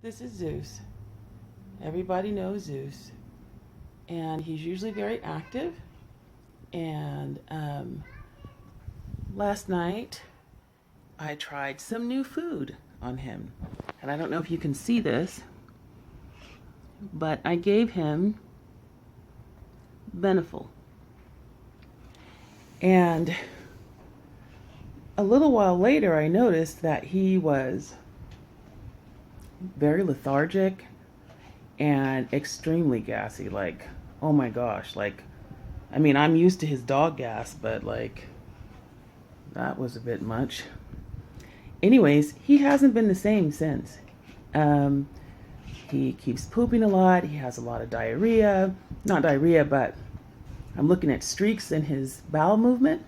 This is Zeus. Everybody knows Zeus. And he's usually very active. And last night, I tried some new food on him. And I don't know if you can see this, but I gave him Beneful. And a little while later, I noticed that he was very lethargic and extremely gassy. Like, oh my gosh, like, I mean, I'm used to his dog gas, but like, that was a bit much. Anyways, he hasn't been the same since. He keeps pooping a lot. He has a lot of diarrhea. Not diarrhea, but I'm looking at streaks in his bowel movement.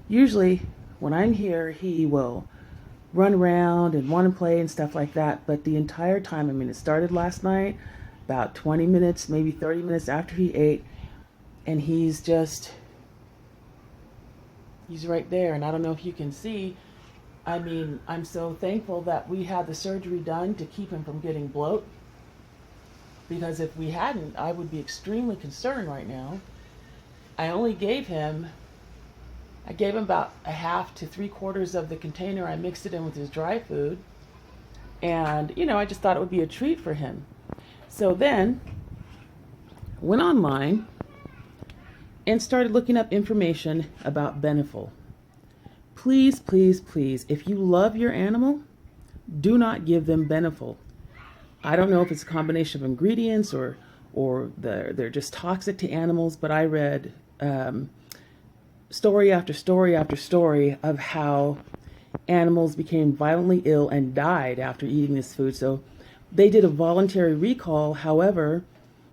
Usually, when I'm here, he will run around and want to play and stuff like that. But the entire time, I mean, it started last night, about 20 minutes, maybe 30 minutes after he ate, and he's right there. And I don't know if you can see. I mean, I'm so thankful that we had the surgery done to keep him from getting bloat. Because if we hadn't, I would be extremely concerned right now. I gave him about a half to 3/4 of the container. I mixed it in with his dry food. And, I just thought it would be a treat for him. So then, went online and started looking up information about Beneful. Please, please, please, if you love your animal, do not give them Beneful. I don't know if it's a combination of ingredients or they're just toxic to animals, but I read story after story after story of how animals became violently ill and died after eating this food. So they did a voluntary recall. However,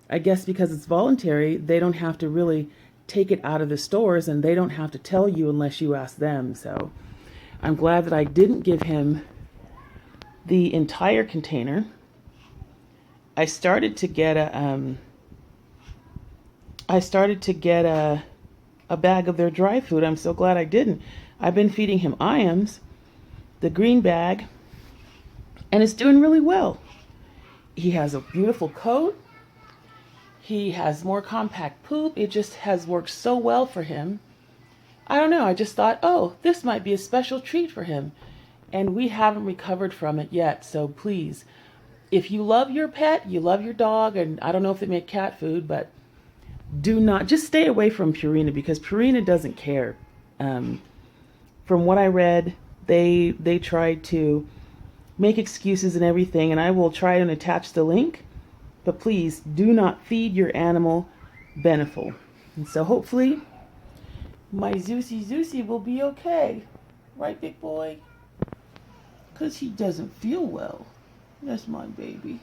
I guess because it's voluntary, they don't have to really take it out of the stores, and they don't have to tell you unless you ask them. So I'm glad that I didn't give him the entire container. I started to get a bag of their dry food. I'm so glad I didn't. I've been feeding him IAMS, the green bag, and it's doing really well. He has a beautiful coat. He has more compact poop. It just has worked so well for him. I don't know. I just thought, oh, this might be a special treat for him. And we haven't recovered from it yet. So please, if you love your pet, you love your dog, and I don't know if they make cat food, but do not, just stay away from Purina, because Purina doesn't care. From what I read, they tried to make excuses and everything, and I will try and attach the link. But please do not feed your animal Beneful. And so hopefully my Zeusy will be okay. Right, big boy? Because he doesn't feel well. That's my baby.